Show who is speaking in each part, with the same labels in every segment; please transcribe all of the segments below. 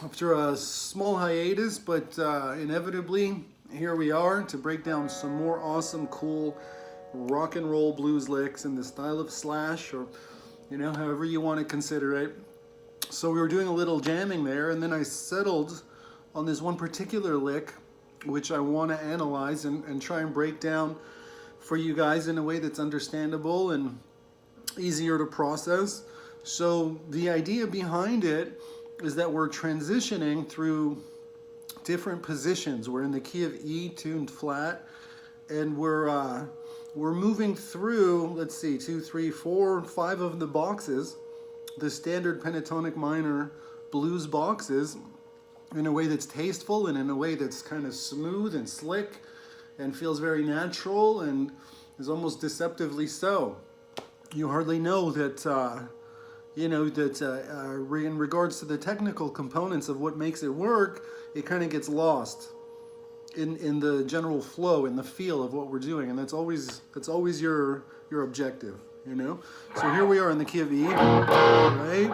Speaker 1: after a small hiatus, but inevitably here we are to break down some more awesome, cool rock and roll blues licks in the style of Slash, or however you want to consider it. So we were doing a little jamming there, and then I settled on this one particular lick, which I want to analyze and try and break down for you guys in a way that's understandable and easier to process. So the idea behind it is that we're transitioning through different positions. We're in the key of E tuned flat, and we're moving through, let's see, 2, 3, 4, 5 of the boxes, the standard pentatonic minor blues boxes, in a way that's tasteful and in a way that's kind of smooth and slick and feels very natural and is almost deceptively so. You hardly know that in regards to the technical components of what makes it work, it kind of gets lost in the general flow, in the feel of what we're doing, and that's always your objective, So here we are in the key of E, right?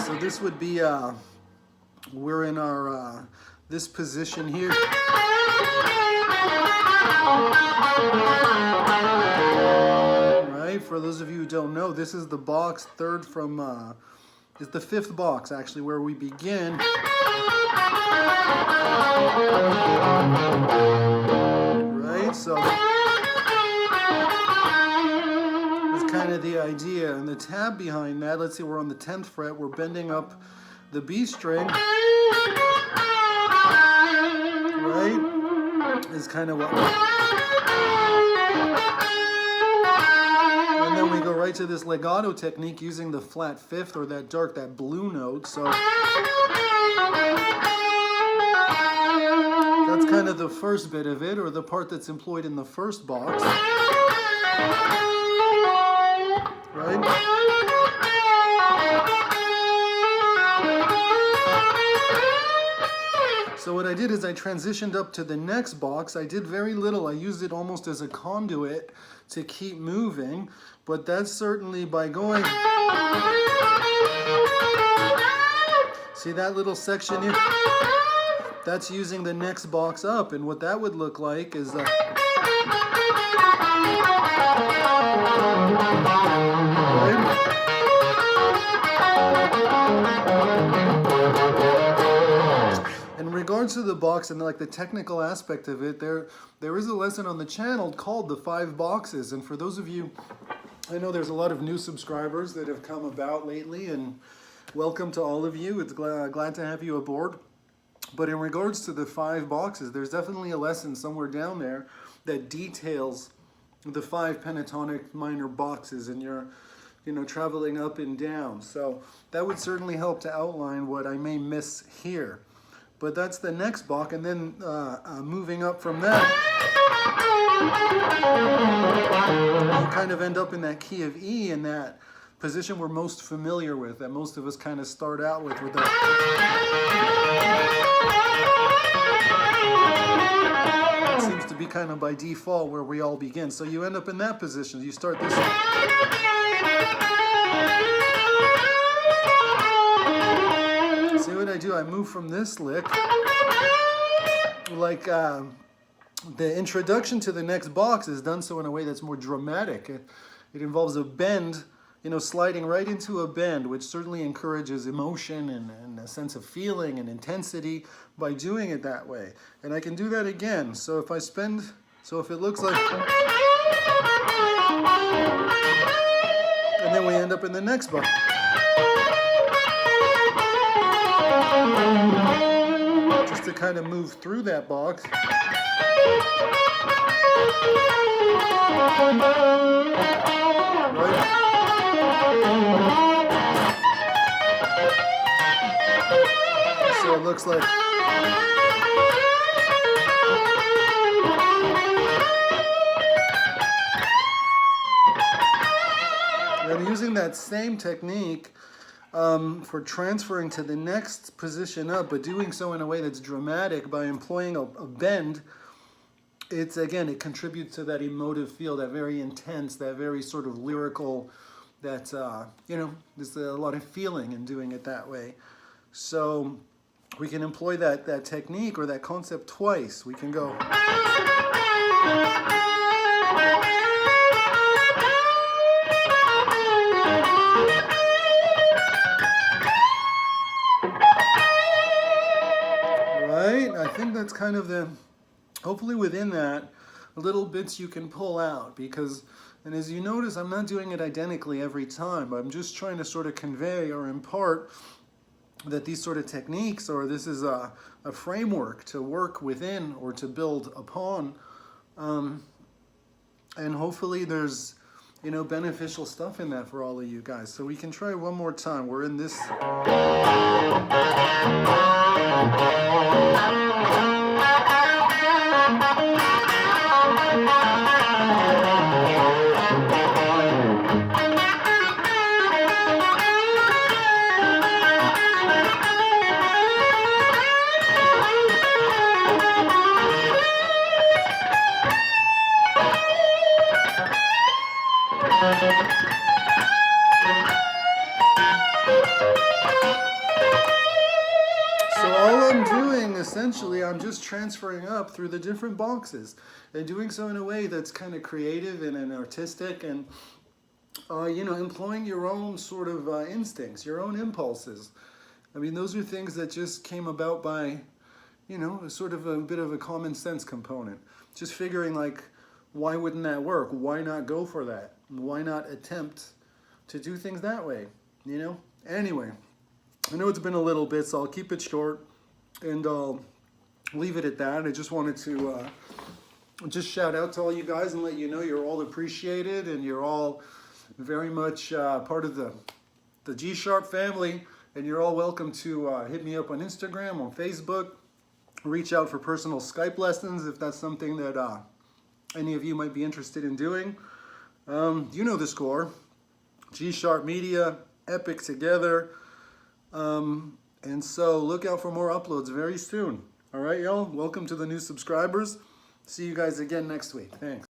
Speaker 1: So this would be we're in our this position here. For those of you who don't know, this is the box third from, it's the fifth box actually, where we begin. Right, so that's kind of the idea. And the tab behind that, let's see, we're on the 10th fret, we're bending up the B string. Right, is kind of what and then we go right to this legato technique using the flat fifth, or that blue note. So that's kind of the first bit of it, or the part that's employed in the first box. Right? So what I did is I transitioned up to the next box. I did very little. I used it almost as a conduit to keep moving, but that's certainly by going. See that little section here? That's using the next box up, and what that would look like is right? In regards to the box and like the technical aspect of it, there is a lesson on the channel called the 5 boxes. And for those of you, I know there's a lot of new subscribers that have come about lately, and welcome to all of you. It's glad to have you aboard. But in regards to the 5 boxes, there's definitely a lesson somewhere down there that details the 5 pentatonic minor boxes, and you're traveling up and down. So that would certainly help to outline what I may miss here. But that's the next box, and then moving up from that, you kind of end up in that key of E, in that position we're most familiar with, that most of us kind of start out with that. It seems to be kind of by default where we all begin. So you end up in that position. You start this. See what I do? I move from this lick, like the introduction to the next box is done so in a way that's more dramatic. It involves a bend, sliding right into a bend, which certainly encourages emotion and a sense of feeling and intensity by doing it that way. And I can do that again. So if if it looks like, and then we end up in the next box. Just to kind of move through that box. Right? So it looks like. And using that same technique for transferring to the next position up, but doing so in a way that's dramatic by employing a bend, it contributes to that emotive feel, that very intense, that very sort of lyrical that, you know, there's a lot of feeling in doing it that way. So we can employ that technique or that concept twice. We can go. Right? I think that's kind of the, hopefully within that, little bits you can pull out, because, and as you notice, I'm not doing it identically every time. I'm just trying to sort of convey or impart that these sort of techniques, or this is a framework to work within or to build upon. And hopefully there's, you know, beneficial stuff in that for all of you guys. So we can try one more time. We're in this. So all I'm doing, essentially, I'm just transferring up through the different boxes and doing so in a way that's kind of creative and artistic, and you know, employing your own sort of instincts, your own impulses. I mean, those are things that just came about by, you know, sort of a bit of a common sense component. Just figuring, like, why wouldn't that work? Why not go for that? Why not attempt to do things that way, you know? Anyway, I know it's been a little bit, so I'll keep it short and I'll leave it at that. I just wanted to just shout out to all you guys and let you know you're all appreciated and you're all very much part of the G-Sharp family, and you're all welcome to hit me up on Instagram, on Facebook, reach out for personal Skype lessons if that's something that any of you might be interested in doing. You know the score. G-Sharp Media, Epic together. And so look out for more uploads very soon. All right, y'all? Welcome to the new subscribers. See you guys again next week. Thanks.